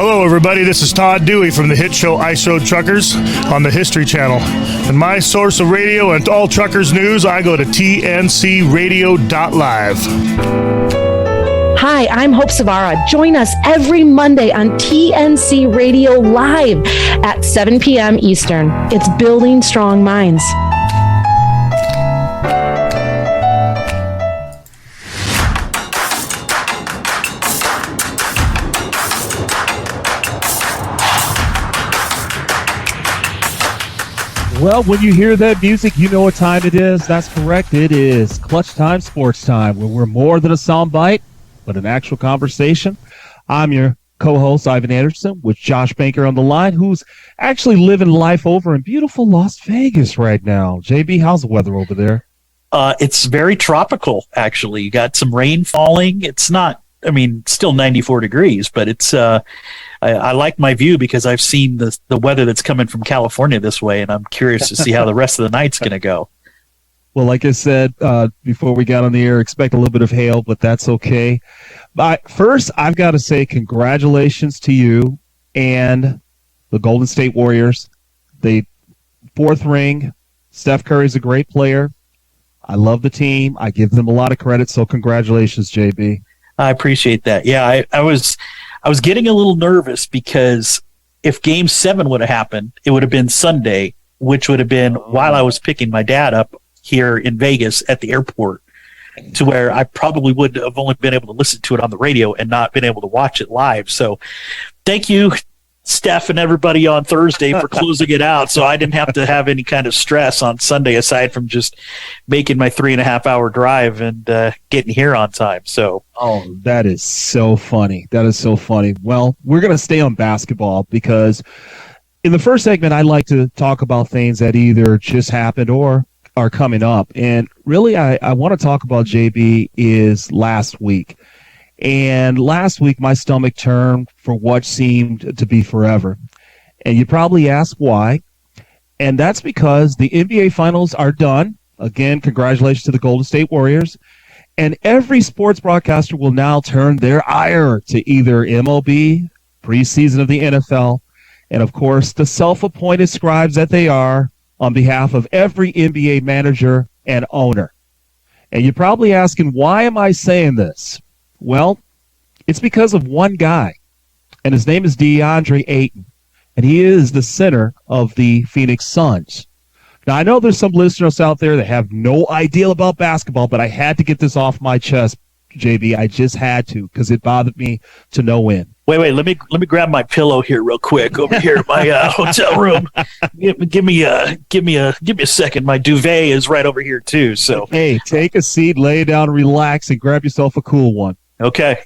Hello, everybody. This is Todd Dewey from the hit show Ice Road Truckers on the History Channel. And my source of radio and all truckers news, I go to tncradio.live. Hi, I'm Hope Savara. Join us every Monday on TNC Radio Live at 7 p.m. Eastern. It's Building Strong Minds. Well, when you hear that music, you know what time it is. That's correct. It is Clutch Time Sports Time, where we're more than a soundbite, but an actual conversation. I'm your co-host, Ivan Anderson, with Josh Banker on the line, who's actually living life over in beautiful Las Vegas right now. JB, how's the weather over there? It's very tropical, actually. You got some rain falling. It's not, still 94 degrees, but it's I like my view because I've seen the weather that's coming from California this way, and I'm curious to see how the rest of the night's going to go. Well, like I said before we got on the air, expect a little bit of hail, but that's okay. But first, I've got to say congratulations to you and the Golden State Warriors. The fourth ring. Steph Curry's a great player. I love the team. I give them a lot of credit, so congratulations, JB. I appreciate that. Yeah, I was getting a little nervous because if Game 7 would have happened, it would have been Sunday, which would have been while I was picking my dad up here in Vegas at the airport, to where I probably would have only been able to listen to it on the radio and not been able to watch it live. So thank you, Steph, and everybody on Thursday for closing it out, so I didn't have to have any kind of stress on Sunday aside from just making my 3.5-hour drive and getting here on time. So, that is so funny. That is so funny. Well, we're going to stay on basketball because in the first segment, I like to talk about things that either just happened or are coming up. And really, I want to talk about, JB, is last week. And last week, my stomach turned for what seemed to be forever. And you probably ask why. And that's because the NBA Finals are done. Again, congratulations to the Golden State Warriors. And every sports broadcaster will now turn their ire to either MLB, preseason of the NFL, and, of course, the self-appointed scribes that they are on behalf of every NBA manager and owner. And you're probably asking, why am I saying this? Well, it's because of one guy, and his name is Deandre Aiden, and he is the center of the Phoenix Suns. Now, I know there's some listeners out there that have no idea about basketball, but I had to get this off my chest, JB. I just had to because it bothered me to no end. Wait, let me grab my pillow here real quick over here at my hotel room. Give me a second. My duvet is right over here too. So hey, take a seat, lay down, relax, and grab yourself a cool one. Okay.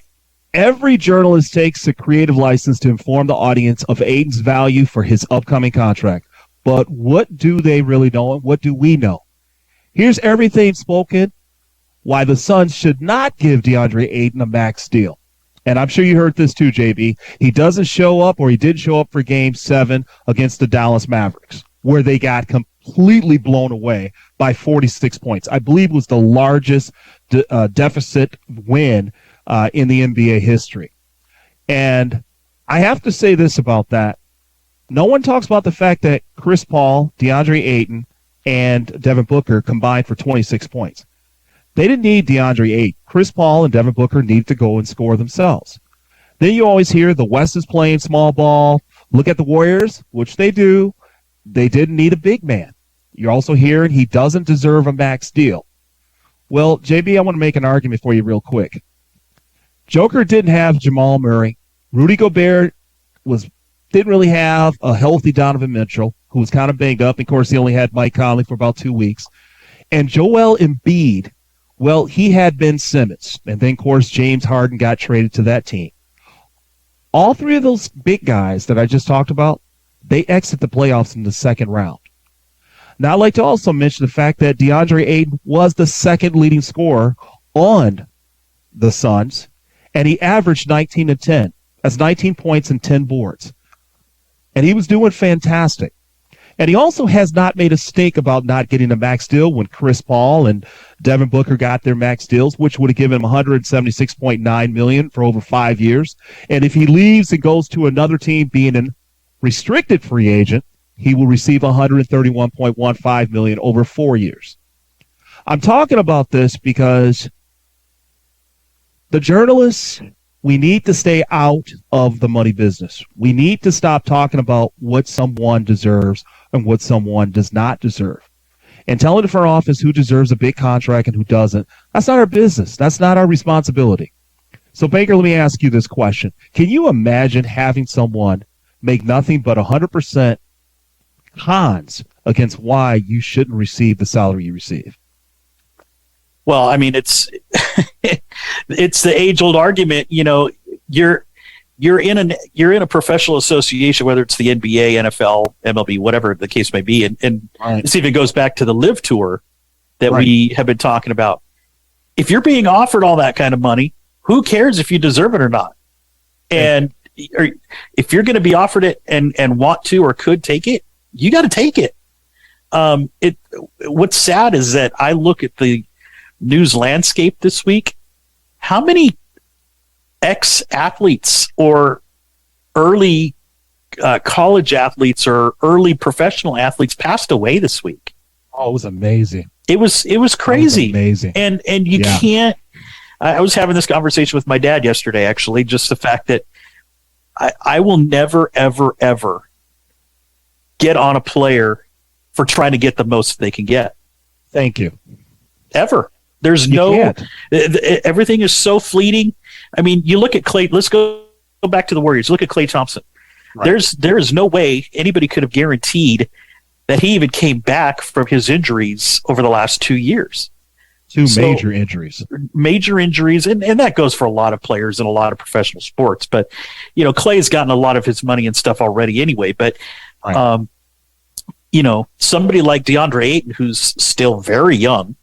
Every journalist takes a creative license to inform the audience of Aiden's value for his upcoming contract. But what do they really know, and what do we know? Here's everything spoken why the Suns should not give Deandre Aiden a max deal. And I'm sure you heard this too, JB. He doesn't show up, or he didn't show up for Game 7 against the Dallas Mavericks, where they got completely blown away by 46 points. I believe it was the largest deficit win in the NBA history. And I have to say this about that. No one talks about the fact that Chris Paul, DeAndre Ayton, and Devin Booker combined for 26 points. They didn't need DeAndre Ayton. Chris Paul and Devin Booker need to go and score themselves. Then you always hear the West is playing small ball. Look at the Warriors, which they do. They didn't need a big man. You're also hearing he doesn't deserve a max deal. Well, JB, I want to make an argument for you real quick. Joker didn't have Jamal Murray. Rudy Gobert didn't really have a healthy Donovan Mitchell, who was kind of banged up. Of course, he only had Mike Conley for about 2 weeks. And Joel Embiid, well, he had Ben Simmons. And then, of course, James Harden got traded to that team. All three of those big guys that I just talked about, they exit the playoffs in the second round. Now, I'd like to also mention the fact that DeAndre Aiden was the second leading scorer on the Suns, and he averaged 19 and 10. That's 19 points and 10 boards. And he was doing fantastic. And he also has not made a stink about not getting a max deal when Chris Paul and Devin Booker got their max deals, which would have given him $176.9 million for over 5 years. And if he leaves and goes to another team being a restricted free agent, he will receive $131.15 million over 4 years. I'm talking about this because the journalists, we need to stay out of the money business. We need to stop talking about what someone deserves and what someone does not deserve. And telling the front office who deserves a big contract and who doesn't, that's not our business. That's not our responsibility. So, Baker, let me ask you this question. Can you imagine having someone make nothing but 100% cons against why you shouldn't receive the salary you receive? Well, I mean, it's it's the age-old argument. You know, you're in a professional association, whether it's the NBA, NFL, MLB, whatever the case may be, and Right. this even goes back to the Live Tour that Right. we have been talking about. If you're being offered all that kind of money, who cares if you deserve it or not? And if you're going to be offered it and want to or could take it, you got to take it. What's sad is that I look at the news landscape this week. How many ex-athletes or early college athletes or early professional athletes passed away this week? Oh, it was amazing. It was crazy. It was amazing. And you Yeah. can't. I was having this conversation with my dad yesterday, actually, just the fact that I will never, ever, ever get on a player for trying to get the most they can get. Thank you. Ever. There's You no, can't. everything is so fleeting. I mean, you look at Klay, let's go back to the Warriors. Look at Klay Thompson. Right. There is no way anybody could have guaranteed that he even came back from his injuries over the last 2 years. Two So- major injuries. Major injuries, and that goes for a lot of players in a lot of professional sports. But, you know, Clay's gotten a lot of his money and stuff already anyway. But, Right. you know, somebody like Deandre Aiden, who's still very young,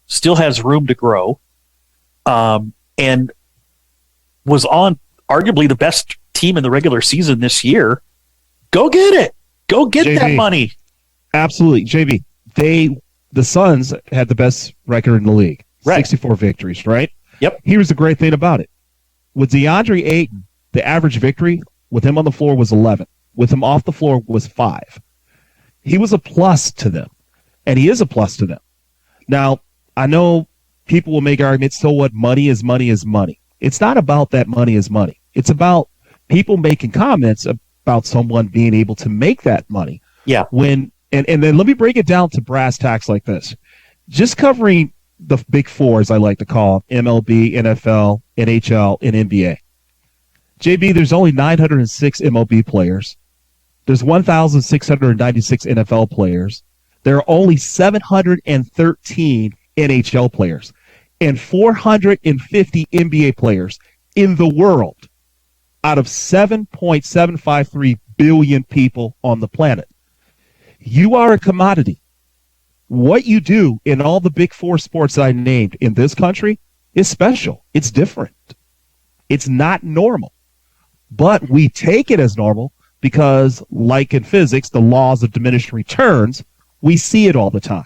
still has room to grow, and was on arguably the best team in the regular season this year. Go get it. Go get that JB. money. Absolutely. JB, the Suns had the best record in the league. Right. 64 victories, right? Yep. Here's the great thing about it. With DeAndre Ayton, the average victory with him on the floor was 11. With him off the floor was 5. He was a plus to them, and he is a plus to them. Now, I know people will make arguments, so what, money is money is money. It's not about that money is money. It's about people making comments about someone being able to make that money. Yeah. And then let me break it down to brass tacks like this. Just covering the big four, as I like to call them, MLB, NFL, NHL, and NBA. JB, there's only 906 MLB players. There's 1,696 NFL players. There are only 713 NHL players and 450 NBA players in the world out of 7.753 billion people on the planet. You are a commodity. What you do in all the big four sports that I named in this country is special. It's different. It's not normal. But we take it as normal because, like in physics, the laws of diminishing returns, we see it all the time.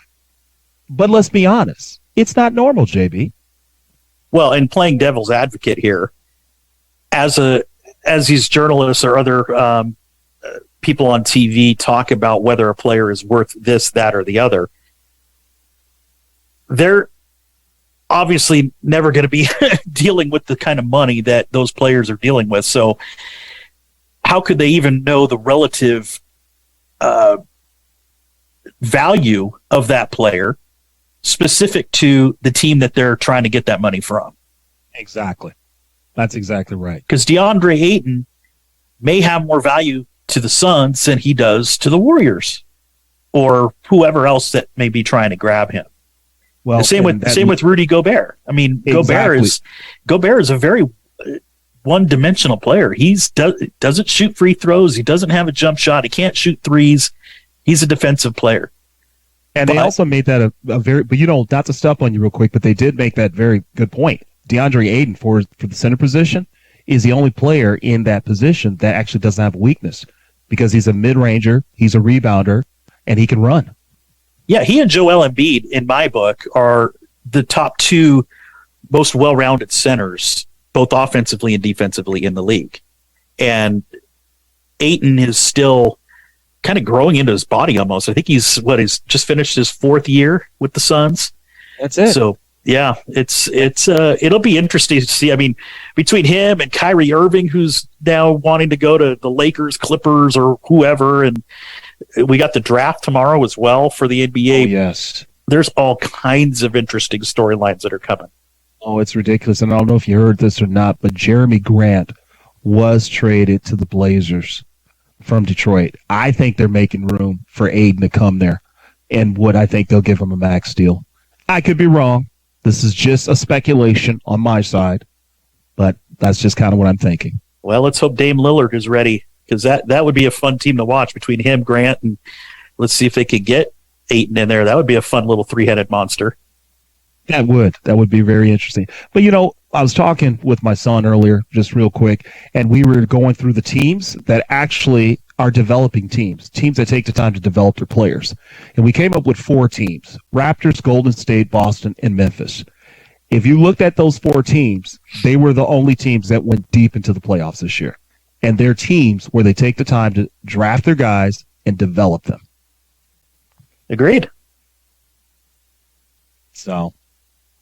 But let's be honest. It's not normal, JB. Well, and playing devil's advocate here, as these journalists or other people on TV talk about whether a player is worth this, that, or the other, they're obviously never going to be dealing with the kind of money that those players are dealing with. So how could they even know the relative value of that player specific to the team that they're trying to get that money from? Exactly. That's exactly right. Because DeAndre Ayton may have more value to the Suns than he does to the Warriors or whoever else that may be trying to grab him. Well, The same with Rudy Gobert. I mean, Exactly. Gobert is a very one-dimensional player. Doesn't shoot free throws. He doesn't have a jump shot. He can't shoot threes. He's a defensive player. And they But- also made that a very, but not to step on you real quick, but they did make that very good point. DeAndre Aiden for the center position is the only player in that position that actually doesn't have a weakness because he's a mid-ranger, he's a rebounder, and he can run. Yeah, he and Joel Embiid, in my book, are the top two most well-rounded centers, both offensively and defensively in the league. And Ayton is still kind of growing into his body almost. I think he's just finished his 4th year with the Suns. That's it. So yeah, it'll be interesting to see. I mean, between him and Kyrie Irving, who's now wanting to go to the Lakers, Clippers, or whoever, and we got the draft tomorrow as well for the NBA. Oh, yes. There's all kinds of interesting storylines that are coming. Oh, it's ridiculous. And I don't know if you heard this or not, but Jeremy Grant was traded to the Blazers from Detroit. I think they're making room for Aiden to come there. And I think they'll give him a max deal. I could be wrong. This is just a speculation on my side, but that's just kind of what I'm thinking. Well, let's hope Dame Lillard is ready, because that would be a fun team to watch between him, Grant, and let's see if they could get Ayton in there. That would be a fun little 3-headed monster. That would be very interesting. But, I was talking with my son earlier, just real quick, and we were going through the teams that actually are developing teams that take the time to develop their players. And we came up with 4 teams: Raptors, Golden State, Boston, and Memphis. If you looked at those 4 teams, they were the only teams that went deep into the playoffs this year. And they're teams where they take the time to draft their guys and develop them. Agreed. So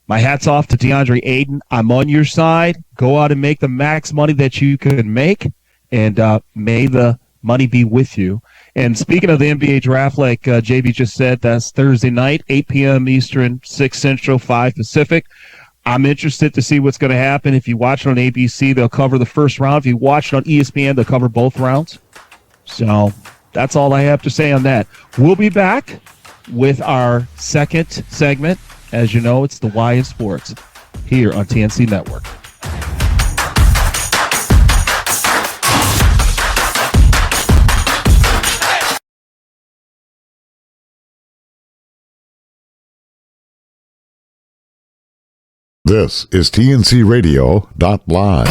my hat's off to Deandre Aiden. I'm on your side. Go out and make the max money that you can make, and may the money be with you. And speaking of the NBA draft, like JB just said, that's Thursday night, 8 p.m. Eastern, 6 Central, 5 Pacific. I'm interested to see what's going to happen. If you watch it on ABC, they'll cover the first round. If you watch it on ESPN, they'll cover both rounds. So that's all I have to say on that. We'll be back with our second segment. As you know, it's the Y in Sports here on TNC Network. This is TNCRadio.live.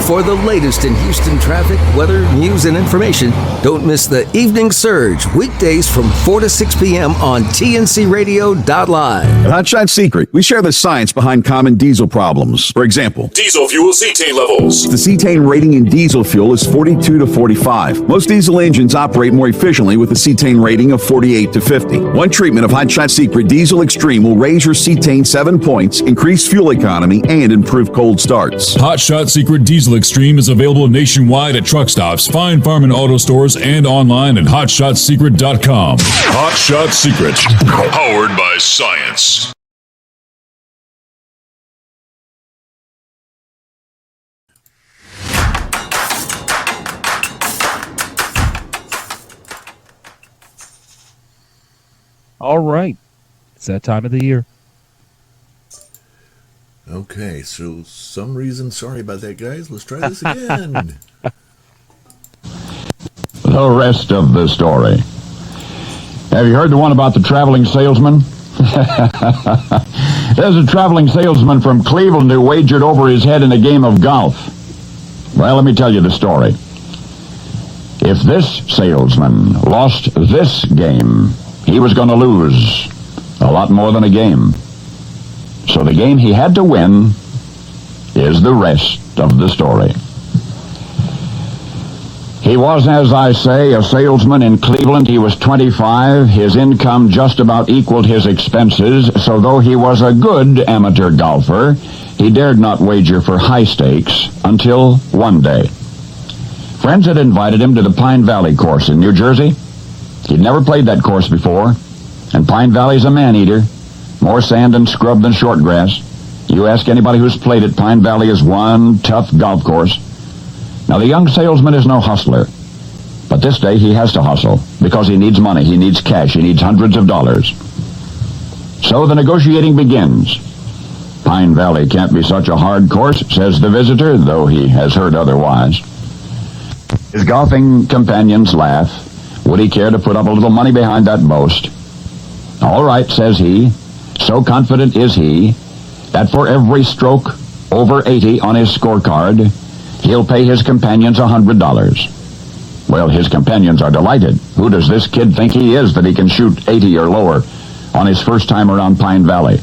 For the latest in Houston traffic, weather, news, and information, don't miss the Evening Surge, weekdays from 4 to 6 p.m. on TNCRadio.live. At Hotshot Secret, we share the science behind common diesel problems. For example, diesel fuel cetane levels. The cetane rating in diesel fuel is 42 to 45. Most diesel engines operate more efficiently with a cetane rating of 48 to 50. One treatment of Hotshot Secret Diesel Extreme will raise your cetane 7 points, increase fuel economy, and improve cold starts. Hotshot Secret Diesel Extreme is available nationwide at truck stops, fine farm and auto stores, and online at hotshotsecret.com. Hotshot Secret, powered by science. All right. It's that time of the year. Okay, so some reason, sorry about that, guys. Let's try this again. The rest of the story. Have you heard the one about the traveling salesman? There's a traveling salesman from Cleveland who wagered over his head in a game of golf. Well, let me tell you the story. If this salesman lost this game, he was going to lose a lot more than a game. So the game he had to win is the rest of the story. He was, as I say, a salesman in Cleveland. He was 25. His income just about equaled his expenses. So though he was a good amateur golfer, he dared not wager for high stakes until one day. Friends had invited him to the Pine Valley course in New Jersey. He'd never played that course before, and Pine Valley's a man-eater. More sand and scrub than short grass. You ask anybody who's played it, Pine Valley is one tough golf course. Now, the young salesman is no hustler, but this day he has to hustle because he needs money, he needs cash, he needs hundreds of dollars. So the negotiating begins. Pine Valley can't be such a hard course, says the visitor, though he has heard otherwise. His golfing companions laugh. Would he care to put up a little money behind that boast? All right, says he. So confident is he that for every stroke over 80 on his scorecard, he'll pay his companions $100. Well, his companions are delighted. Who does this kid think he is that he can shoot 80 or lower on his first time around Pine Valley?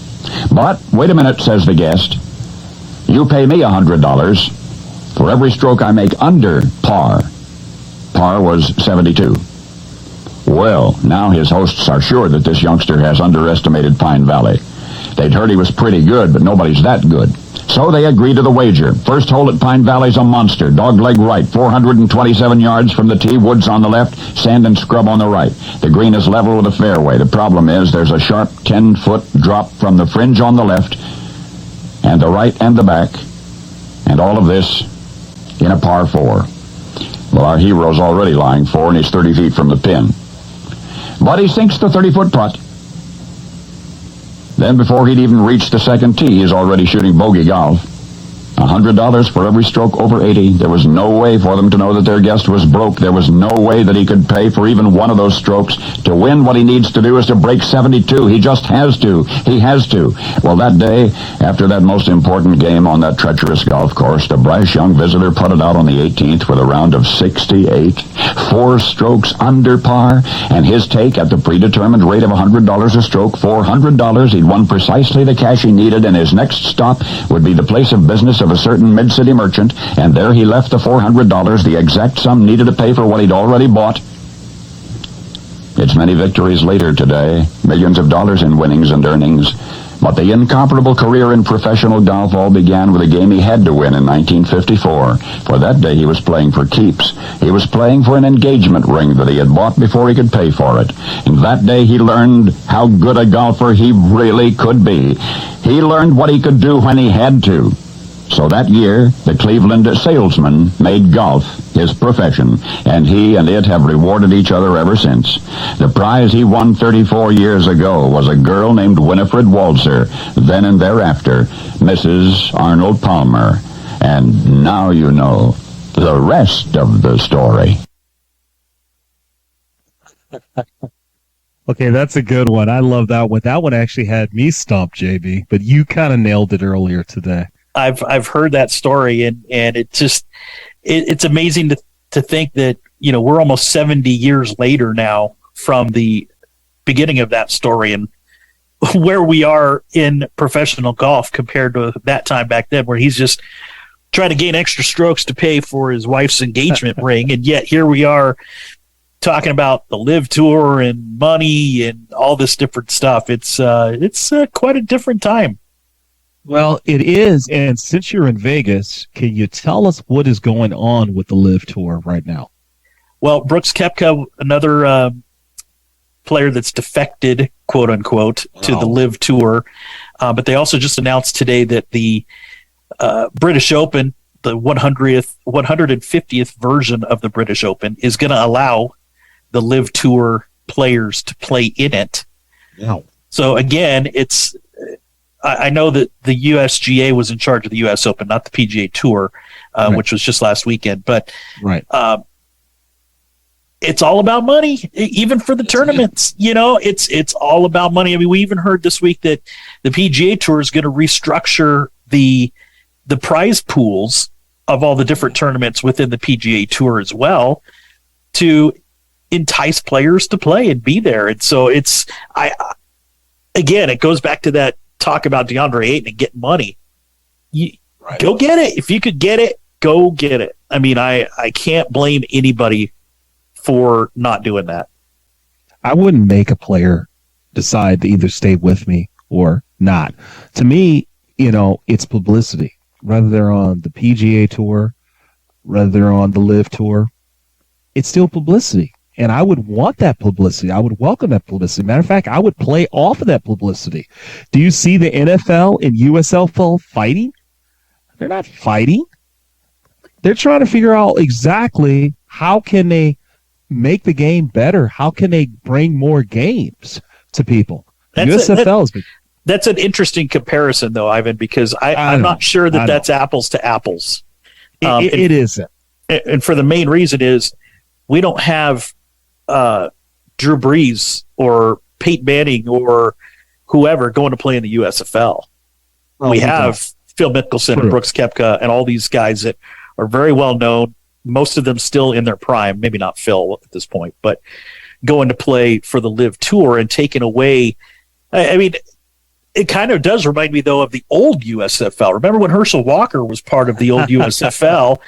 But, wait a minute, says the guest. You pay me $100 for every stroke I make under par. Par was 72. Well, now his hosts are sure that this youngster has underestimated Pine Valley. They'd heard he was pretty good, but nobody's that good. So they agree to the wager. First hole at Pine Valley's a monster. Dogleg right, 427 yards from the tee, woods on the left, sand and scrub on the right. The green is level with the fairway. The problem is there's a sharp 10-foot drop from the fringe on the left, and the right and the back, and all of this in a par 4. Well, our hero's already lying 4, and he's 30 feet from the pin. But he sinks the 30-foot putt. Then before he'd even reached the second tee, he's already shooting bogey golf. $100 for every stroke over 80. There was no way for them to know that their guest was broke. There was no way that he could pay for even one of those strokes. To win, what he needs to do is to break 72. He just has to. He has to. Well, that day, after that most important game on that treacherous golf course, the brash young visitor putted out on the 18th with a round of 68, 4 strokes under par, and his take at the predetermined rate of $100 a stroke, $400. He'd won precisely the cash he needed, and his next stop would be the place of business of a certain mid-city merchant, and there he left the $400, the exact sum needed to pay for what he'd already bought. It's many victories later today, millions of dollars in winnings and earnings, but the incomparable career in professional golf all began with a game he had to win in 1954. For that day he was playing for keeps. He was playing for an engagement ring that he had bought before he could pay for it. And that day he learned how good a golfer he really could be. He learned what he could do when he had to. So that year, the Cleveland salesman made golf his profession, and he and it have rewarded each other ever since. The prize he won 34 years ago was a girl named Winifred Walzer, then and thereafter, Mrs. Arnold Palmer. And now you know the rest of the story. Okay, that's a good one. I love that one. That one actually had me stumped, JB, but you kind of nailed it earlier today. I've heard that story, and it just it's amazing to think that, you know, we're almost 70 years later now from the beginning of that story, and where we are in professional golf compared to that time back then, where he's just trying to gain extra strokes to pay for his wife's engagement ring, and yet here we are talking about the Live Tour and money and all this different stuff. It's quite a different time. Well, it is, and since you're in Vegas, can you tell us what is going on with the Live Tour right now? Well, Brooks Koepka, another player that's defected, quote unquote, to the Live Tour, but they also just announced today that the British Open, the 150th version of the British Open, is going to allow the Live Tour players to play in it. Yeah. So again, I know that the USGA was in charge of the U.S. Open, not the PGA Tour, right, which was just last weekend. But right, it's all about money, even for the tournaments. You know, it's all about money. I mean, we even heard this week that the PGA Tour is going to restructure the prize pools of all the different tournaments within the PGA Tour as well to entice players to play and be there. And so again, it goes back to that talk about Deandre Aiden and getting money. Go get it. If you could get it, go get it. I mean, I can't blame anybody for not doing that. I wouldn't make a player decide to either stay with me or not. To me, you know, it's publicity. Whether they're on the PGA Tour, whether they're on the Live Tour, it's still publicity. And I would want that publicity. I would welcome that publicity. Matter of fact, I would play off of that publicity. Do you see the NFL and USFL fighting? They're not fighting. They're trying to figure out exactly how can they make the game better? How can they bring more games to people? That's an interesting comparison, though, Ivan, because I'm not sure that that's apples to apples. It isn't. And for the main reason is we don't have Drew Brees or Peyton Manning or whoever going to play in the USFL. We have Phil Mickelson and Brooks Koepka and all these guys that are very well known, most of them still in their prime, maybe not Phil at this point, but going to play for the Live Tour and taking away, I mean, it kind of does remind me, though, of the old USFL. Remember when Herschel Walker was part of the old USFL,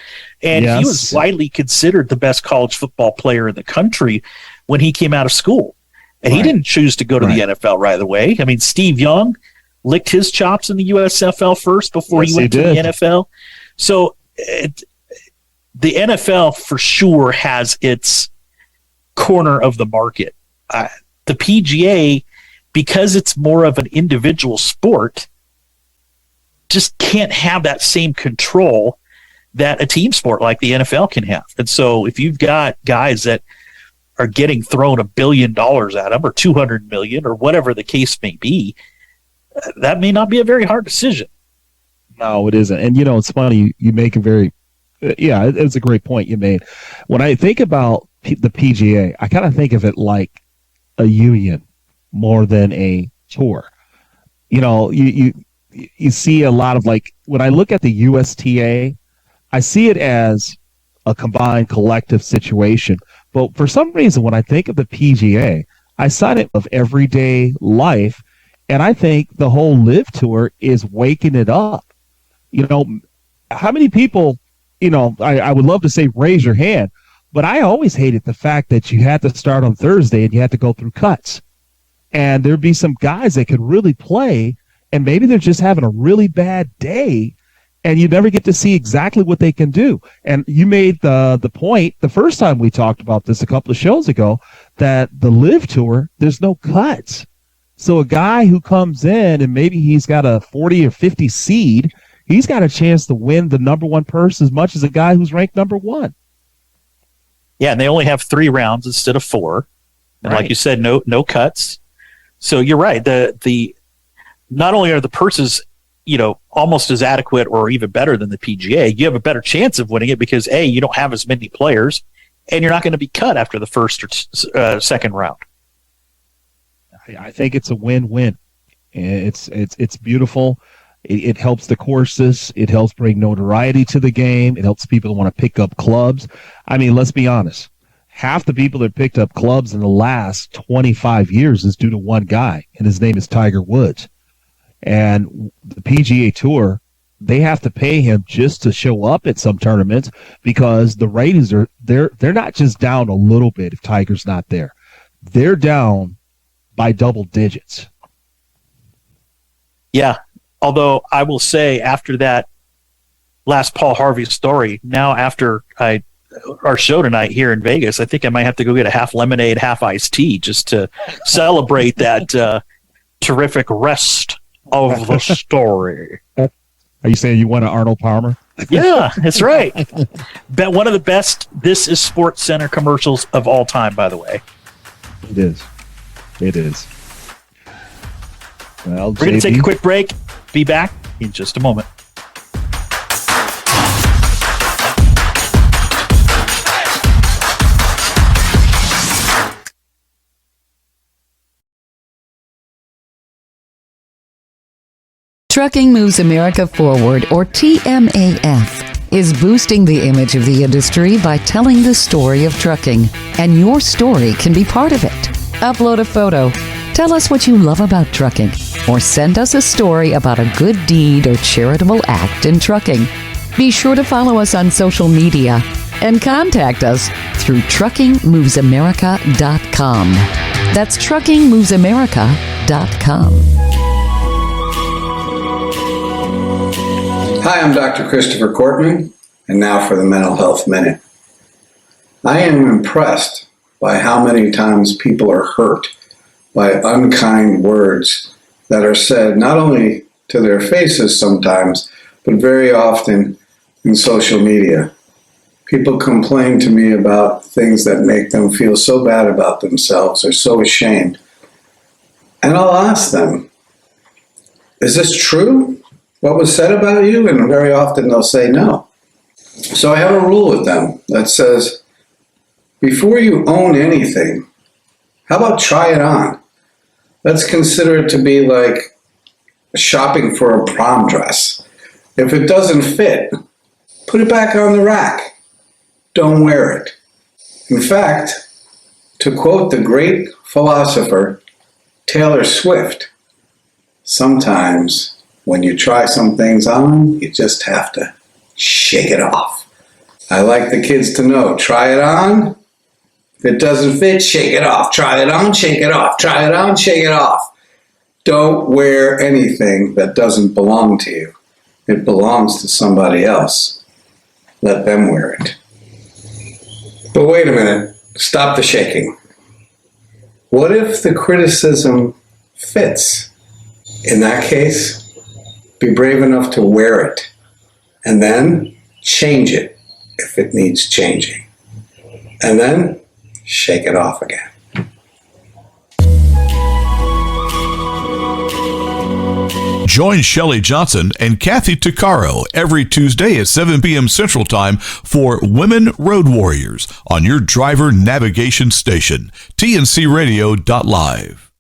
and he was widely considered the best college football player in the country when he came out of school. And he didn't choose to go to the NFL right away. I mean, Steve Young licked his chops in the USFL first before he went to the NFL. So the NFL for sure has its corner of the market. The PGA, because it's more of an individual sport, just can't have that same control that a team sport like the NFL can have. And so if you've got guys that are getting thrown $1 billion at them or 200 million or whatever the case may be, that may not be a very hard decision. No, it isn't. And, it's funny. You make a very, it's a great point you made. When I think about the PGA, I kind of think of it like a union more than a tour. You see a lot of, like, when I look at the USTA, I see it as a combined collective situation. But for some reason, when I think of the PGA, I sign it of everyday life, and I think the whole Live Tour is waking it up. How many people, I would love to say raise your hand, but I always hated the fact that you had to start on Thursday and you had to go through cuts. And there'd be some guys that could really play, and maybe they're just having a really bad day, and you never get to see exactly what they can do. And you made the point the first time we talked about this a couple of shows ago, that the Live Tour, there's no cuts. So a guy who comes in and maybe he's got a 40 or 50 seed, he's got a chance to win the number one purse as much as a guy who's ranked number one. Yeah, and they only have 3 rounds instead of 4. And like you said, no cuts. So you're right. The not only are the purses, almost as adequate or even better than the PGA, you have a better chance of winning it because A, you don't have as many players, and you're not going to be cut after the first or second round. I think it's a win-win. It's beautiful. It helps the courses. It helps bring notoriety to the game. It helps people who want to pick up clubs. I mean, let's be honest. Half the people that picked up clubs in the last 25 years is due to one guy, and his name is Tiger Woods. And the PGA Tour, they have to pay him just to show up at some tournaments because the ratings they're not just down a little bit if Tiger's not there. They're down by double digits. Yeah. Although I will say after that last Paul Harvey story, now after our show tonight here in Vegas, I think I might have to go get a half lemonade, half iced tea just to celebrate that terrific rest of the story. Are you saying you want an Arnold Palmer? Yeah, that's right. Bet one of the best This Is Sports Center commercials of all time, by the way. It is. It is. Well, we're going to take a quick break. Be back in just a moment. Trucking Moves America Forward, or TMAF, is boosting the image of the industry by telling the story of trucking, and your story can be part of it. Upload a photo, tell us what you love about trucking, or send us a story about a good deed or charitable act in trucking. Be sure to follow us on social media and contact us through truckingmovesamerica.com. That's truckingmovesamerica.com. Hi, I'm Dr. Christopher Cortman, and now for the Mental Health Minute. I am impressed by how many times people are hurt by unkind words that are said not only to their faces sometimes, but very often in social media. People complain to me about things that make them feel so bad about themselves or so ashamed. And I'll ask them, is this true? What was said about you? And very often they'll say no. So I have a rule with them that says, before you own anything, how about try it on? Let's consider it to be like shopping for a prom dress. If it doesn't fit, put it back on the rack. don't wear it. In fact, to quote the great philosopher Taylor Swift, sometimes when you try some things on, you just have to shake it off. I like the kids to know, try it on. If it doesn't fit, shake it off. Try it on, shake it off. Try it on, shake it off. Don't wear anything that doesn't belong to you. It belongs to somebody else. Let them wear it. But wait a minute. Stop the shaking. What if the criticism fits? In that case, be brave enough to wear it and then change it if it needs changing. And then shake it off again. Join Shelley Johnson and Kathy Tuccaro every Tuesday at 7 p.m. Central Time for Women Road Warriors on your driver navigation station, tncradio.live.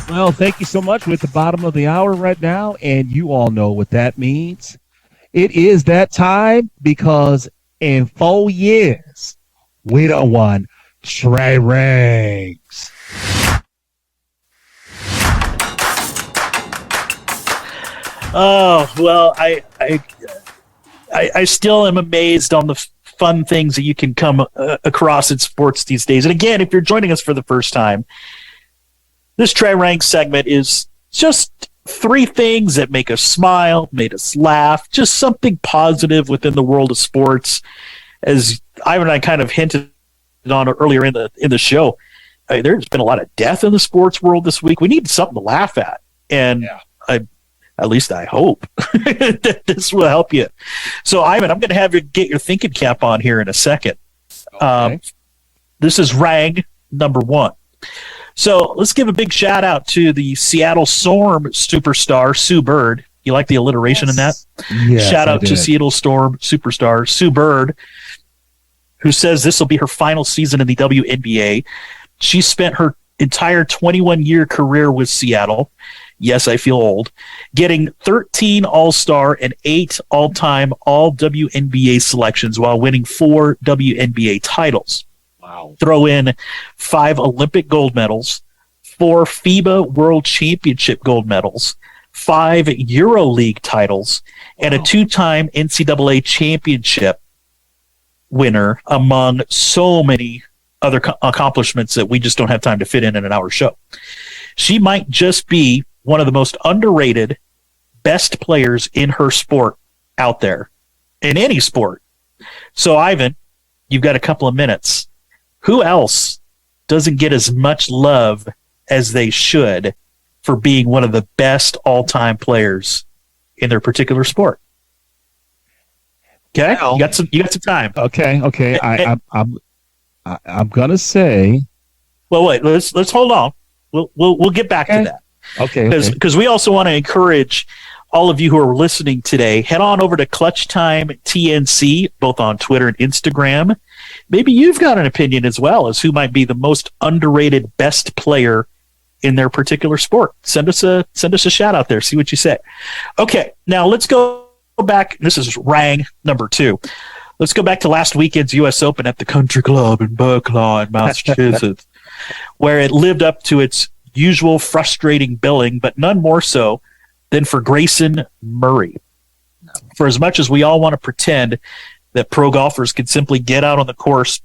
Well, thank you so much. We're at the bottom of the hour right now, and you all know what that means. It is that time because in 4 years, we done won Trey rings. Oh, well, I still am amazed on the fun things that you can come across in sports these days. And again, if you're joining us for the first time, this Trey Rank segment is just 3 things that make us smile, made us laugh, just something positive within the world of sports. As Ivan and I kind of hinted on earlier in the show, there's been a lot of death in the sports world this week. We need something to laugh at. And at least I hope that this will help you. So, Ivan, I'm going to have you get your thinking cap on here in a second. Okay. This is Rang number 1. So let's give a big shout out to the Seattle Storm superstar, Sue Bird. You like the alliteration in that? Yes, shout out to Seattle Storm superstar, Sue Bird, who says this will be her final season in the WNBA. She spent her entire 21-year career with Seattle. Yes, I feel old. Getting 13 All-Star and 8 all-time All-WNBA selections while winning 4 WNBA titles. Wow. Throw in 5 Olympic gold medals, 4 FIBA World Championship gold medals, 5 EuroLeague titles, and a 2-time NCAA championship winner, among so many other accomplishments that we just don't have time to fit in an hour show. She might just be one of the most underrated, best players in her sport out there, in any sport. So, Ivan, you've got a couple of minutes. Who else doesn't get as much love as they should for being one of the best all-time players in their particular sport? Okay, well, you got some time. Okay. I'm gonna say. Well, wait. Let's hold on. We'll get back to that. Okay. Because we also want to encourage all of you who are listening today. Head on over to Clutch Time TNC, both on Twitter and Instagram. Maybe you've got an opinion as well as who might be the most underrated best player in their particular sport. Send us a shout out there. See what you say. Okay, now let's go back. This is Rang number 2. Let's go back to last weekend's U.S. Open at the Country Club in Brookline, Massachusetts, where it lived up to its usual frustrating billing, but none more so than for Grayson Murray. For as much as we all want to pretend that pro golfers can simply get out on the course,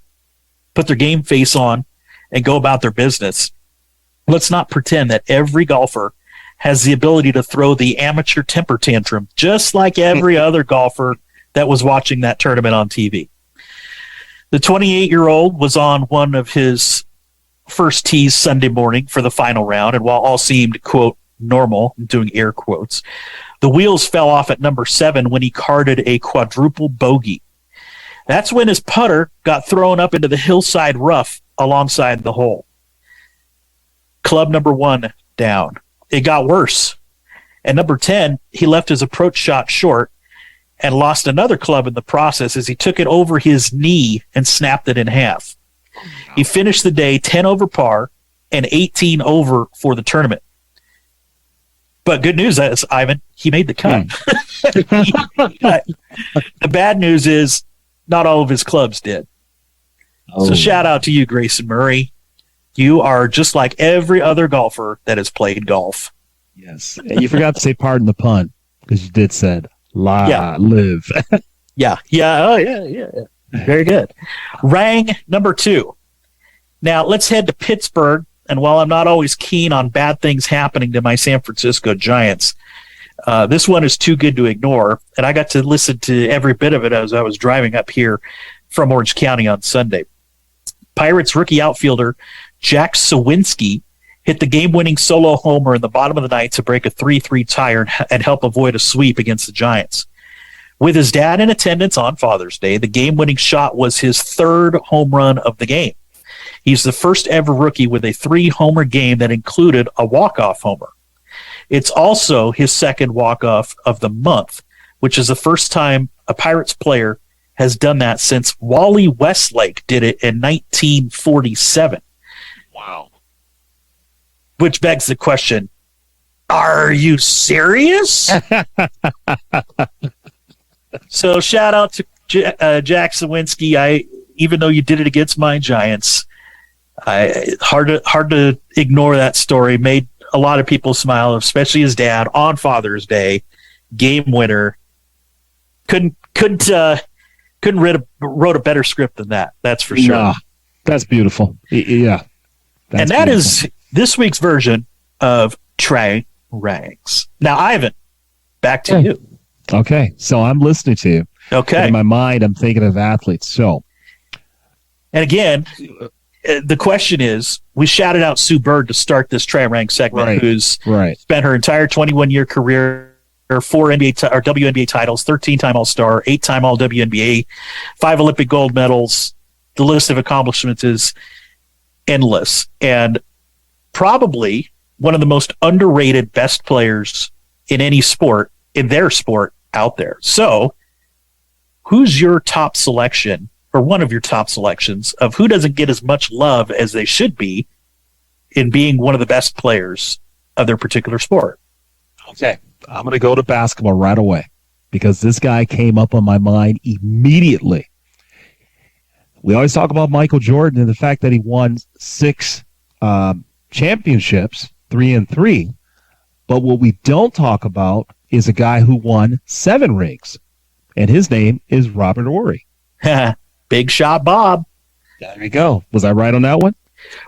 put their game face on, and go about their business, let's not pretend that every golfer has the ability to throw the amateur temper tantrum just like every other golfer that was watching that tournament on TV. The 28-year-old was on one of his first tees Sunday morning for the final round, and while all seemed, quote, normal, I'm doing air quotes, the wheels fell off at number 7 when he carded a quadruple bogey. That's when his putter got thrown up into the hillside rough alongside the hole. Club number 1 down. It got worse. At number 10, he left his approach shot short and lost another club in the process as he took it over his knee and snapped it in half. He finished the day 10 over par and 18 over for the tournament. But good news is, Ivan, he made the cut. The bad news is not all of his clubs did. So shout out to you, Grayson Murray. You are just like every other golfer that has played golf. Yes. And you forgot to say pardon the pun, because you did said live. Yeah. Oh, yeah. Very good. Rang number 2. Now let's head to Pittsburgh. And while I'm not always keen on bad things happening to my San Francisco Giants, this one is too good to ignore. And I got to listen to every bit of it as I was driving up here from Orange County on Sunday. Pirates rookie outfielder Jack Sawinski hit the game-winning solo homer in the bottom of the ninth to break a 3-3 tie and help avoid a sweep against the Giants. With his dad in attendance on Father's Day, the game-winning shot was his 3rd home run of the game. He's the first ever rookie with a 3-homer game that included a walk-off homer. It's also his 2nd walk-off of the month, which is the first time a Pirates player has done that since Wally Westlake did it in 1947. Wow. Which begs the question, are you serious? So shout out to Jack Sawinski. Even though you did it against my Giants, hard to ignore that story. Made a lot of people smile, especially his dad on Father's Day, game winner. Couldn't wrote a better script than that. That's for sure. Nah, that's beautiful. Yeah, and that is this week's version of Trey Ranks. Now, Ivan, back to you. Okay, so I'm listening to you. Okay, in my mind, I'm thinking of athletes. So, and again, the question is, we shouted out Sue Bird to start this Trey Rank segment, who's spent her entire 21-year career, 4 NBA or WNBA titles, 13-time All-Star, 8-time All-WNBA, 5 Olympic gold medals. The list of accomplishments is endless, and probably one of the most underrated best players in any sport, in their sport, out there. So, who's your top selection, or one of your top selections, of who doesn't get as much love as they should be in being one of the best players of their particular sport? Okay, I'm going to go to basketball right away because this guy came up on my mind immediately. We always talk about Michael Jordan and the fact that he won 6 championships, 3 and 3. But what we don't talk about is a guy who won 7 rings, and his name is Robert Horry. Big shot, Bob. There you go. Was I right on that one?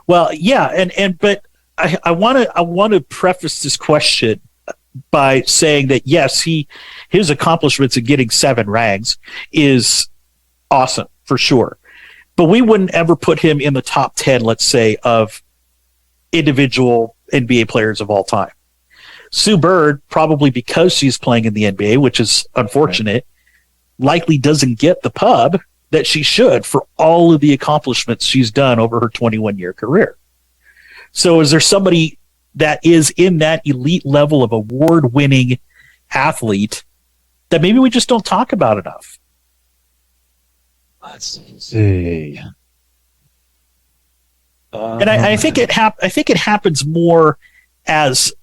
Well, yeah, but I want to preface this question by saying that yes, his accomplishments in getting 7 rings is awesome for sure, but we wouldn't ever put him in the top 10, let's say, of individual NBA players of all time. Sue Bird, probably because she's playing in the NBA, which is unfortunate, likely doesn't get the pub that she should for all of the accomplishments she's done over her 21-year career. So is there somebody that is in that elite level of award-winning athlete that maybe we just don't talk about enough? Let's see. And I think it happens more as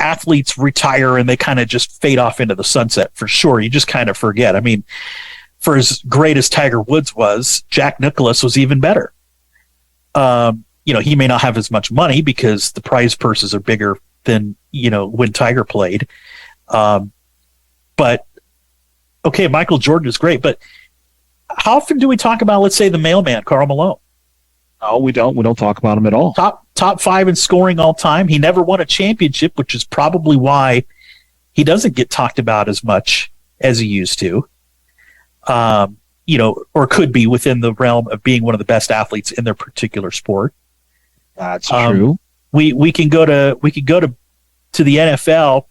athletes retire and they kind of just fade off into the sunset, for sure. You just kind of forget. I mean, for as great as Tiger Woods was, Jack Nicklaus was even better. He may not have as much money because the prize purses are bigger than, when Tiger played. But okay, Michael Jordan is great, but how often do we talk about, let's say, the mailman, Karl Malone? No, we don't. We don't talk about him at all. Top 5 in scoring all time. He never won a championship, which is probably why he doesn't get talked about as much as he used to. Or could be within the realm of being one of the best athletes in their particular sport. That's true. We can go to the NFL.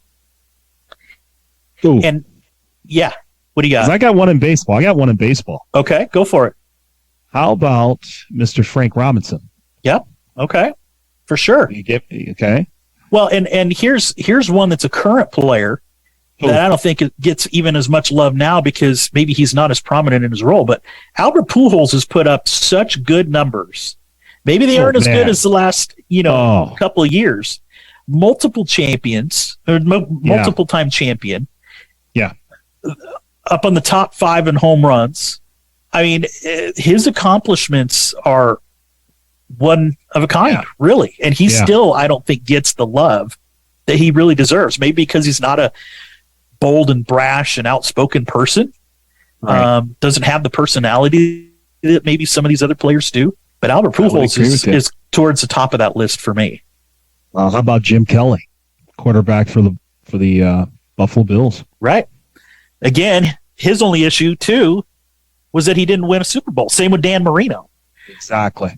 Ooh. And yeah, what do you got? I got one in baseball. Okay, go for it. How about Mr. Frank Robinson? Yep. Okay. For sure. Okay. Well, and here's one that's a current player that I don't think it gets even as much love now because maybe he's not as prominent in his role. But Albert Pujols has put up such good numbers. Maybe they aren't as good as the last couple of years. multiple champions, or multiple time champion. Yeah. Up on the top 5 in home runs. I mean, his accomplishments are one of a kind, really. And he still, I don't think, gets the love that he really deserves. Maybe because he's not a bold and brash and outspoken person. Right. Doesn't have the personality that maybe some of these other players do. But Albert Pujols is towards the top of that list for me. How about Jim Kelly, quarterback for the Buffalo Bills? Right. Again, his only issue, too, was that he didn't win a Super Bowl. Same with Dan Marino. Exactly.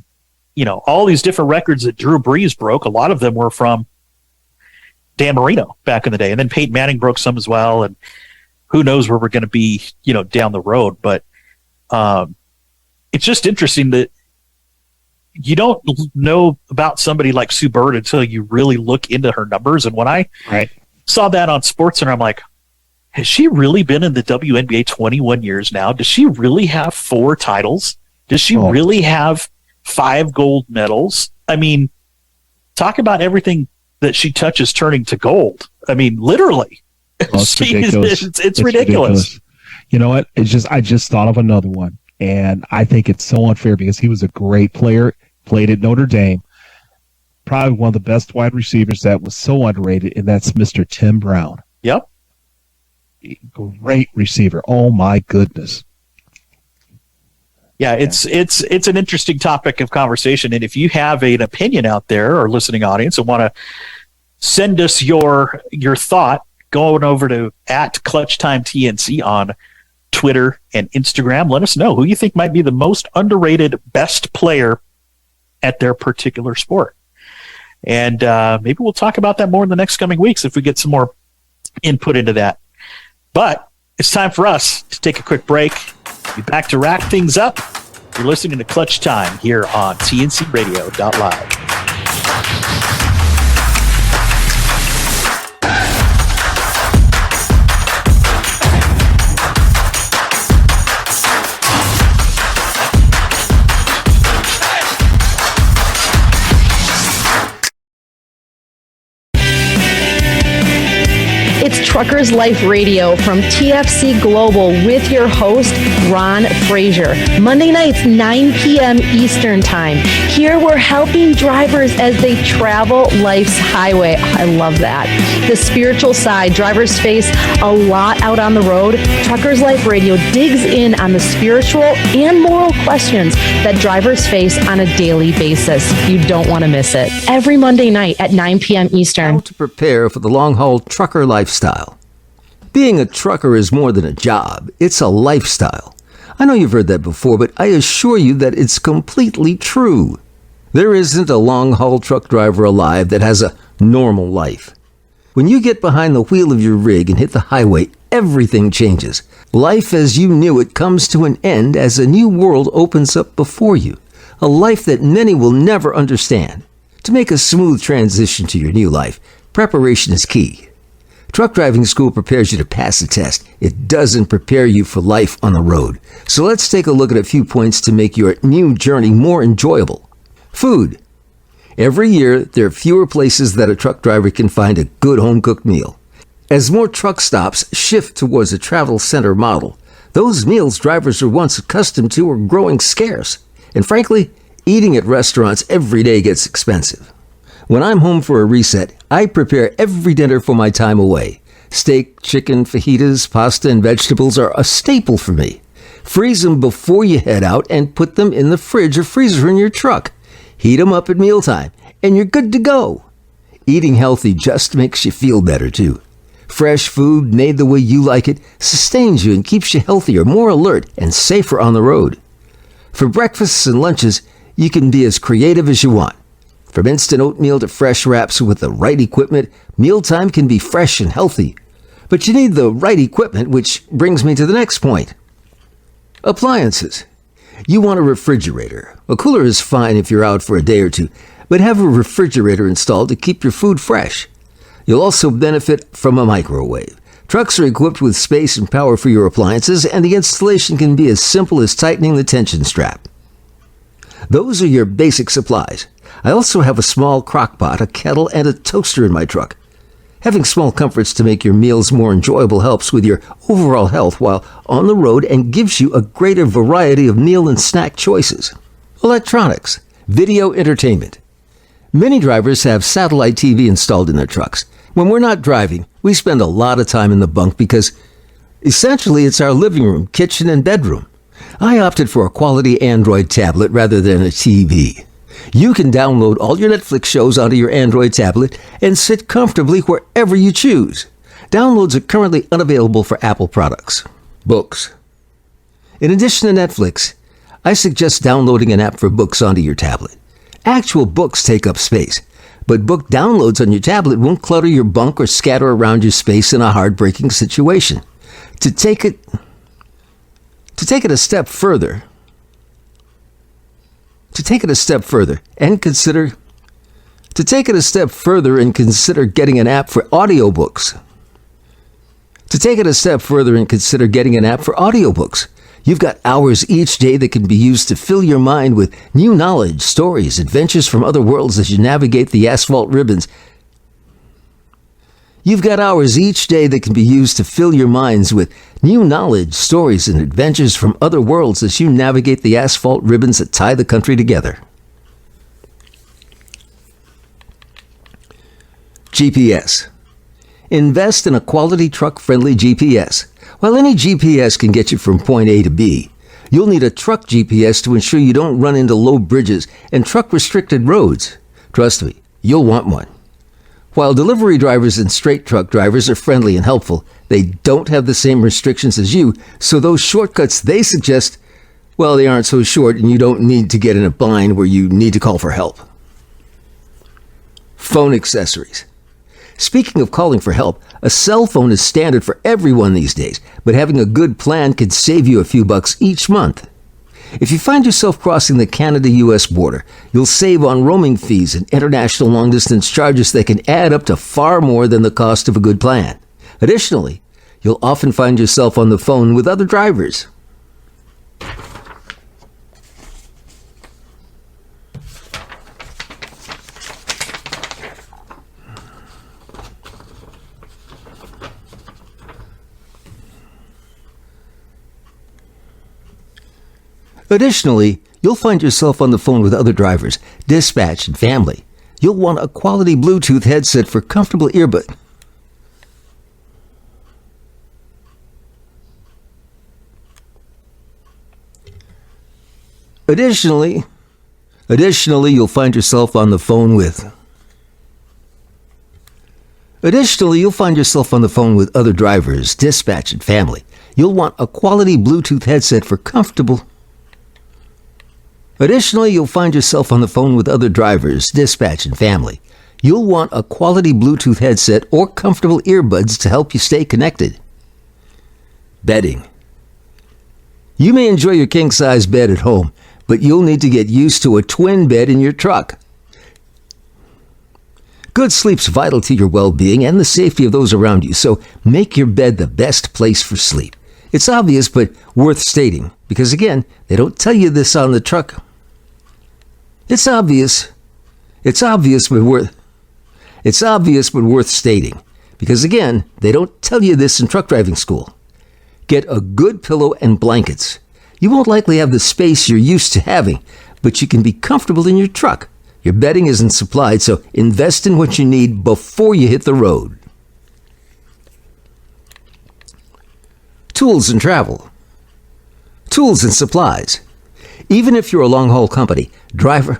You know, all these different records that Drew Brees broke, a lot of them were from Dan Marino back in the day. And then Peyton Manning broke some as well. And who knows where we're going to be, you know, down the road. But it's just interesting that you don't know about somebody like Sue Bird until you really look into her numbers. And when I saw that on SportsCenter, I'm like, has she really been in the WNBA 21 years now? Does she really have 4 titles? Does she really have 5 gold medals? I mean, talk about everything that she touches turning to gold. I mean, literally. It's ridiculous. It's ridiculous. You know what? I just thought of another one. And I think it's so unfair because he was a great player, played at Notre Dame, probably one of the best wide receivers that was so underrated, and that's Mr. Tim Brown. Yep. Great receiver. Oh my goodness. Yeah, it's an interesting topic of conversation. And if you have an opinion out there or listening audience and want to send us your thought, going over to @ClutchTimeTNC on Twitter and Instagram. Let us know who you think might be the most underrated best player at their particular sport. And maybe we'll talk about that more in the next coming weeks if we get some more input into that. But it's time for us to take a quick break. Be back to wrap things up. You're listening to Clutch Time here on TNCRadio.live. It's Truckers Life Radio from TFC Global with your host, Ron Frazier. Monday nights, 9 p.m. Eastern Time. Here we're helping drivers as they travel life's highway. I love that. The spiritual side, drivers face a lot out on the road. Truckers Life Radio digs in on the spiritual and moral questions that drivers face on a daily basis. You don't want to miss it. Every Monday night at 9 p.m. Eastern. How to prepare for the long-haul trucker lifestyle. Being a trucker is more than a job. It's a lifestyle. I know you've heard that before, but I assure you that it's completely true. There isn't a long-haul truck driver alive that has a normal life. When you get behind the wheel of your rig and hit the highway, everything changes. Life as you knew it comes to an end as a new world opens up before you. A life that many will never understand. To make a smooth transition to your new life, preparation is key. Truck driving school prepares you to pass the test. It doesn't prepare you for life on the road. So let's take a look at a few points to make your new journey more enjoyable. Food. Every year, there are fewer places that a truck driver can find a good home-cooked meal. As more truck stops shift towards a travel center model, those meals drivers were once accustomed to are growing scarce. And frankly, eating at restaurants every day gets expensive. When I'm home for a reset, I prepare every dinner for my time away. Steak, chicken, fajitas, pasta, and vegetables are a staple for me. Freeze them before you head out and put them in the fridge or freezer in your truck. Heat them up at mealtime, and you're good to go. Eating healthy just makes you feel better, too. Fresh food made the way you like it sustains you and keeps you healthier, more alert, and safer on the road. For breakfasts and lunches, you can be as creative as you want. From instant oatmeal to fresh wraps with the right equipment, mealtime can be fresh and healthy. But you need the right equipment, which brings me to the next point. Appliances. You want a refrigerator. A cooler is fine if you're out for a day or two, but have a refrigerator installed to keep your food fresh. You'll also benefit from a microwave. Trucks are equipped with space and power for your appliances, and the installation can be as simple as tightening the tension strap. Those are your basic supplies. I also have a small crock pot, a kettle, and a toaster in my truck. Having small comforts to make your meals more enjoyable helps with your overall health while on the road and gives you a greater variety of meal and snack choices. Electronics, video entertainment. Many drivers have satellite TV installed in their trucks. When we're not driving, we spend a lot of time in the bunk because essentially it's our living room, kitchen, and bedroom. I opted for a quality Android tablet rather than a TV. You can download all your Netflix shows onto your Android tablet and sit comfortably wherever you choose. Downloads are currently unavailable for Apple products. Books. In addition to Netflix, I suggest downloading an app for books onto your tablet. Actual books take up space, but book downloads on your tablet won't clutter your bunk or scatter around your space in a heartbreaking situation. To take it a step further and consider getting an app for audiobooks. You've got hours each day that can be used to fill your mind with new knowledge, stories, adventures from other worlds as you navigate the asphalt ribbons. You've got hours each day that can be used to fill your minds with new knowledge, stories, and adventures from other worlds as you navigate the asphalt ribbons that tie the country together. GPS. Invest in a quality truck-friendly GPS. While any GPS can get you from point A to B, you'll need a truck GPS to ensure you don't run into low bridges and truck-restricted roads. Trust me, you'll want one. While delivery drivers and straight truck drivers are friendly and helpful, they don't have the same restrictions as you, so those shortcuts they suggest, well, they aren't so short and you don't need to get in a bind where you need to call for help. Phone accessories. Speaking of calling for help, a cell phone is standard for everyone these days, but having a good plan could save you a few bucks each month. If you find yourself crossing the Canada-US border, you'll save on roaming fees and international long-distance charges that can add up to far more than the cost of a good plan. Additionally, you'll often find yourself on the phone with other drivers. Additionally, you'll find yourself on the phone with other drivers, dispatch, and family. You'll want a quality Bluetooth headset for comfortable earbud. Additionally, you'll find yourself on the phone with other drivers, dispatch, and family. You'll want a quality Bluetooth headset for comfortable. Additionally, you'll find yourself on the phone with other drivers, dispatch, and family. You'll want a quality Bluetooth headset or comfortable earbuds to help you stay connected. Bedding. You may enjoy your king-size bed at home, but you'll need to get used to a twin bed in your truck. Good sleep's vital to your well-being and the safety of those around you, so make your bed the best place for sleep. It's obvious, but worth stating, because again, they don't tell you this on the truck. It's obvious, but worth stating, because again, they don't tell you this in truck driving school. Get a good pillow and blankets. You won't likely have the space you're used to having, but you can be comfortable in your truck. Your bedding isn't supplied, so invest in what you need before you hit the road. Tools and travel. Tools and supplies. Even if you're a long-haul company driver,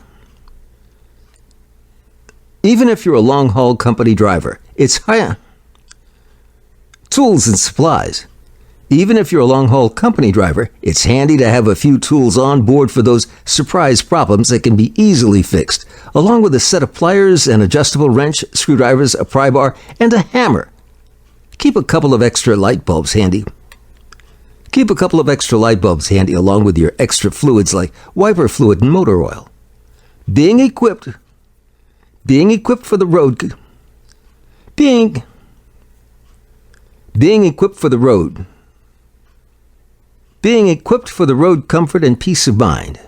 it's high. Tools and supplies. Even if you're a long-haul company driver, it's handy to have a few tools on board for those surprise problems that can be easily fixed, along with a set of pliers, an adjustable wrench, screwdrivers, a pry bar, and a hammer. Keep a couple of extra light bulbs handy. Along with your extra fluids like wiper fluid and motor oil. Being equipped for the road comfort and peace of mind.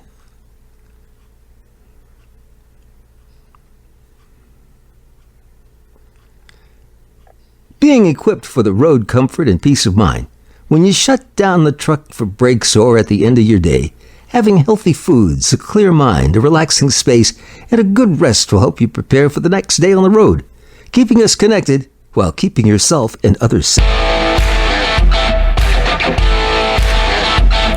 Being equipped for the road comfort and peace of mind. When you shut down the truck for breaks or at the end of your day, having healthy foods, a clear mind, a relaxing space, and a good rest will help you prepare for the next day on the road, keeping us connected while keeping yourself and others safe.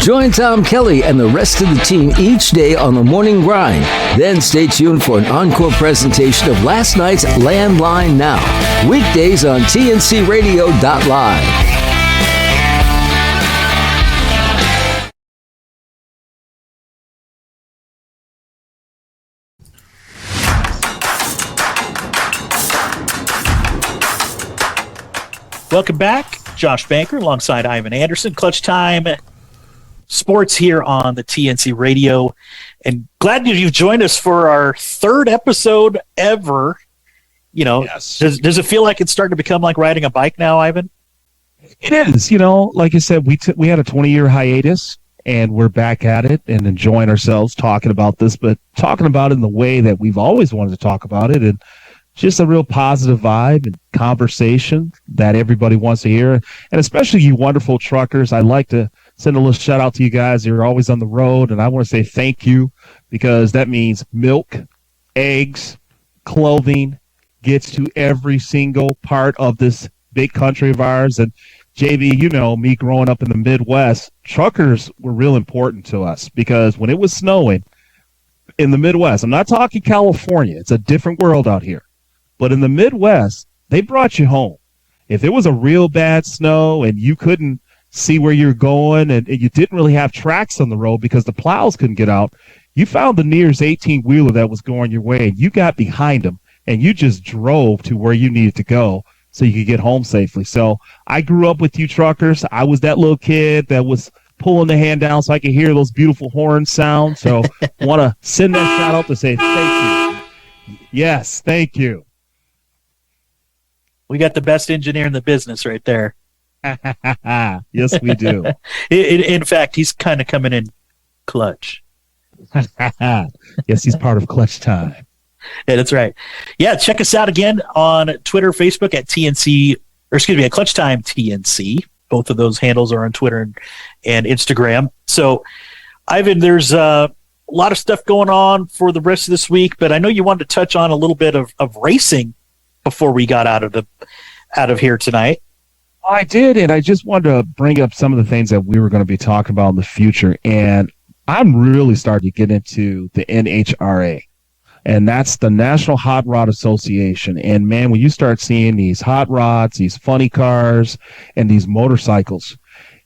Join Tom Kelly and the rest of the team each day on the morning grind. Then stay tuned for an encore presentation of last night's Landline Now. Weekdays on TNCRadio.live. Welcome back. Josh Banker alongside Ivan Anderson. Clutch Time Sports here on the TNC Radio. And glad you've joined us for our third episode ever. You know, yes. Does it feel like it's starting to become like riding a bike now, Ivan? It is. You know, like I said, we had a 20-year hiatus, and we're back at it and enjoying ourselves talking about this, but talking about it in the way that we've always wanted to talk about it, and just a real positive vibe and conversation that everybody wants to hear. And especially you wonderful truckers, I'd like to send a little shout out to you guys. You're always on the road, and I want to say thank you, because that means milk, eggs, clothing gets to every single part of this big country of ours. And JV, you know, me growing up in the Midwest, truckers were real important to us, because when it was snowing in the Midwest, I'm not talking California, it's a different world out here. But in the Midwest, they brought you home. If it was a real bad snow and you couldn't see where you're going and you didn't really have tracks on the road because the plows couldn't get out, you found the nearest 18-wheeler that was going your way, and you got behind them, and you just drove to where you needed to go so you could get home safely. So I grew up with you truckers. I was that little kid that was pulling the hand down so I could hear those beautiful horn sounds. So I want to send that shout out to say thank you. Yes, thank you. We got the best engineer in the business right there. Yes, we do. In fact, he's kind of coming in clutch. Yes, he's part of Clutch Time. Yeah, that's right. Yeah, check us out again on Twitter, Facebook at at Clutch Time TNC. Both of those handles are on Twitter and Instagram. So, Ivan, there's a lot of stuff going on for the rest of this week, but I know you wanted to touch on a little bit of racing before we got out of here tonight. I did, and I just wanted to bring up some of the things that we were going to be talking about in the future. And I'm really starting to get into the NHRA, and that's the National Hot Rod Association. And, man, when you start seeing these hot rods, these funny cars, and these motorcycles,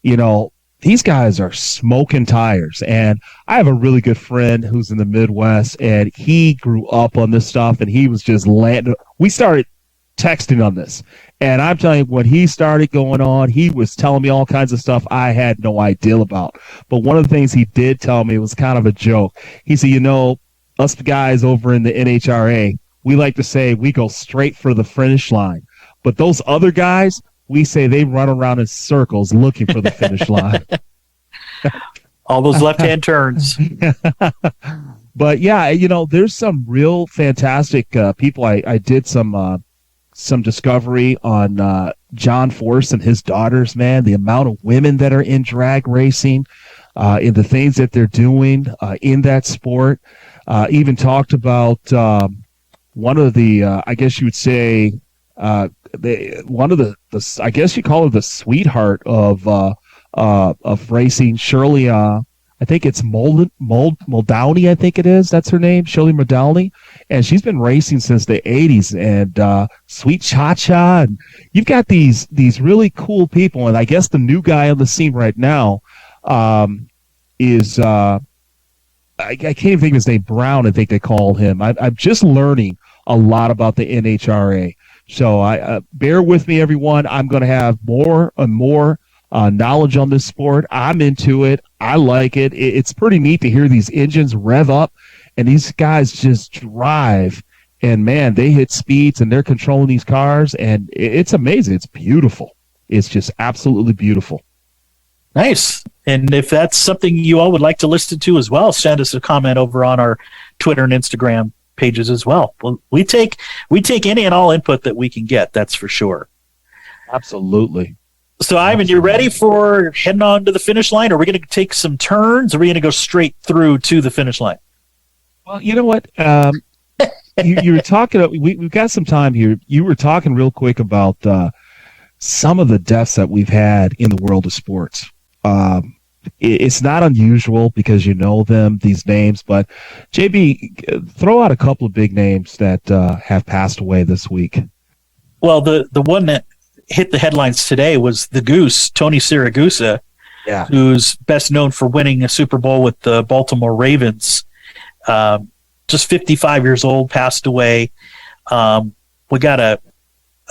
you know, these guys are smoking tires. And I have a really good friend who's in the Midwest, and he grew up on this stuff, and he was just we started texting on this. And I'm telling you, when he started going on, he was telling me all kinds of stuff I had no idea about. But one of the things he did tell me was kind of a joke. He said, you know, us guys over in the NHRA, we like to say we go straight for the finish line. But those other guys, we say they run around in circles looking for the finish line. All those left-hand turns. But, yeah, you know, there's some real fantastic people. I did some discovery on John Force and his daughters, man, the amount of women that are in drag racing, in the things that they're doing in that sport. Even talked about one of the, I guess you would say, one of the I guess you call her the sweetheart of racing, Shirley. I think it's Muldowney, I think it is. That's her name, Shirley Muldowney. And she's been racing since the 80s. And Sweet Cha-Cha. And you've got these really cool people. And I guess the new guy on the scene right now is I can't even think of his name, Brown, I think they call him. I'm just learning a lot about the NHRA. So bear with me, everyone. I'm going to have more and more knowledge on this sport. I'm into it. I like it. It's pretty neat to hear these engines rev up, and these guys just drive. And, man, they hit speeds, and they're controlling these cars, and it's amazing. It's beautiful. It's just absolutely beautiful. Nice. And if that's something you all would like to listen to as well, send us a comment over on our Twitter and Instagram pages as well. Well, we take any and all input that we can get, that's for sure. Absolutely. So, Ivan, you ready for heading on to the finish line? Are we going to take some turns, or are we going to go straight through to the finish line? Well, you know what? You were talking. We've got some time here. You were talking real quick about some of the deaths that we've had in the world of sports. It's not unusual because you know these names. But JB, throw out a couple of big names that have passed away this week. Well, the one that hit the headlines today was the Goose, Tony Siragusa, who's best known for winning a Super Bowl with the Baltimore Ravens. Just 55 years old, passed away. We got a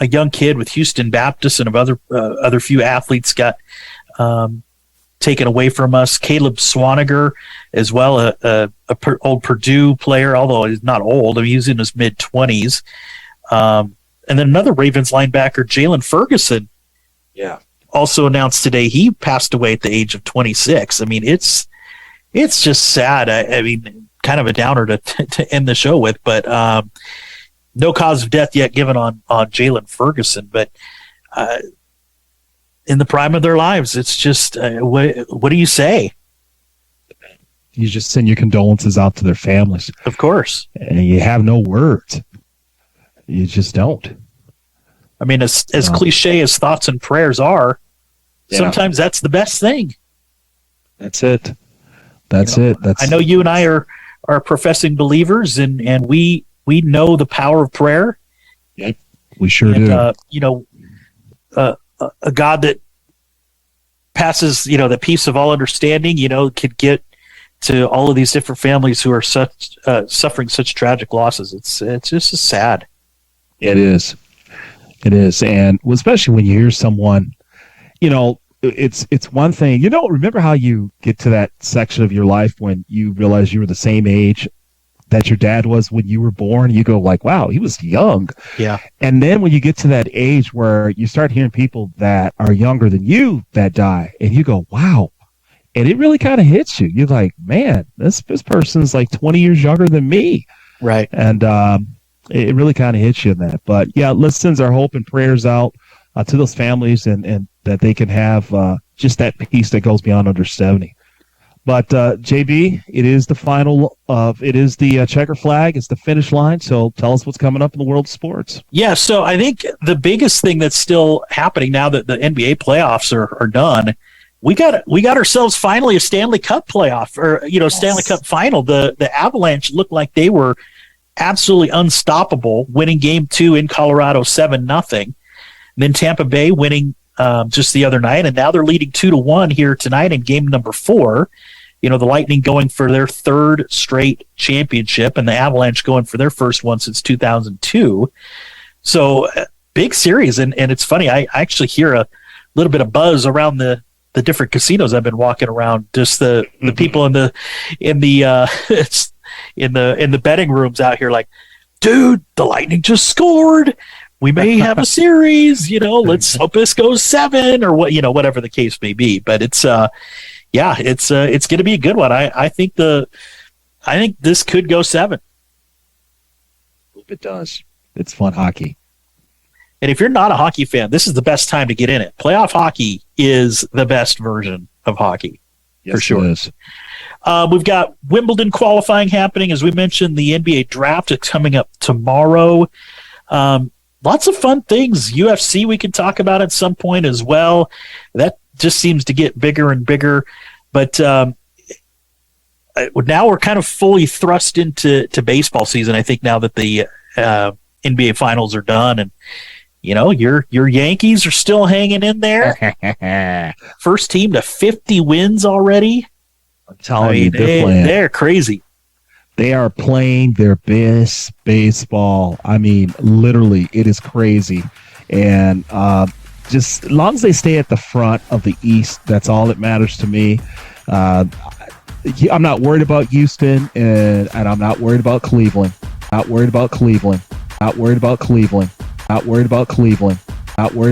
young kid with Houston Baptist and other few athletes got taken away from us. Caleb Swaniger as well, a old Purdue player, although he's not old. I mean, he's in his mid-20s. And then another Ravens linebacker, Jalen Ferguson, also announced today he passed away at the age of 26. I mean, it's just sad. I mean, kind of a downer to end the show with, but no cause of death yet given on Jalen Ferguson. But in the prime of their lives, it's just what do you say? You just send your condolences out to their families. Of course. And you have no words. You just don't. I mean, as cliche as thoughts and prayers are, sometimes that's the best thing. That's it. That's it. I know you and I are professing believers, and we know the power of prayer. Yep, we sure do. A God that passes, the peace of all understanding, could get to all of these different families who are suffering such tragic losses. It's just sad. It is. And especially when you hear someone, it's one thing. Remember how you get to that section of your life when you realize you were the same age that your dad was when you were born? You go like, wow, he was young. Yeah. And then when you get to that age where you start hearing people that are younger than you that die, and you go, wow. And it really kind of hits you. You're like, man, this person's like 20 years younger than me. Right. And it really kind of hits you in that. But yeah, let's send our hope and prayers out to those families and that they can have just that peace that goes beyond under 70. But JB, it is the final it is the checker flag. It's the finish line. So tell us what's coming up in the world of sports. Yeah. So I think the biggest thing that's still happening now that the NBA playoffs are done, we got ourselves finally a Stanley Cup playoff, or Stanley Cup final. The Avalanche looked like they were absolutely unstoppable, winning Game 2 in Colorado 7-0. Then Tampa Bay winning just the other night, and now they're leading 2-1 here tonight in Game number 4. The Lightning going for their third straight championship, and the Avalanche going for their first one since 2002. So big series, and it's funny. I actually hear a little bit of buzz around the different casinos I've been walking around. Just the people in the betting rooms out here, like, dude, the Lightning just scored. We may have a series. Let's hope this goes 7 or whatever the case may be. But it's going to be a good one. I think this could go 7. Hope it does. It's fun hockey. And if you're not a hockey fan, this is the best time to get in it. Playoff hockey is the best version of hockey, for sure. It is. We've got Wimbledon qualifying happening. As we mentioned, the NBA draft is coming up tomorrow. Lots of fun things. UFC we can talk about at some point as well. That just seems to get bigger and bigger. But now we're kind of fully thrust into baseball season, I think, now that the NBA finals are done. And your Yankees are still hanging in there. First team to 50 wins already. I'm telling you, they're crazy. They are playing their best baseball. I mean, literally, it is crazy. And just as long as they stay at the front of the East, that's all that matters to me. I'm not worried about Houston, and I'm not worried about Cleveland. Not worried about Cleveland. Not worried about Cleveland. Not worried about Cleveland. Not worried about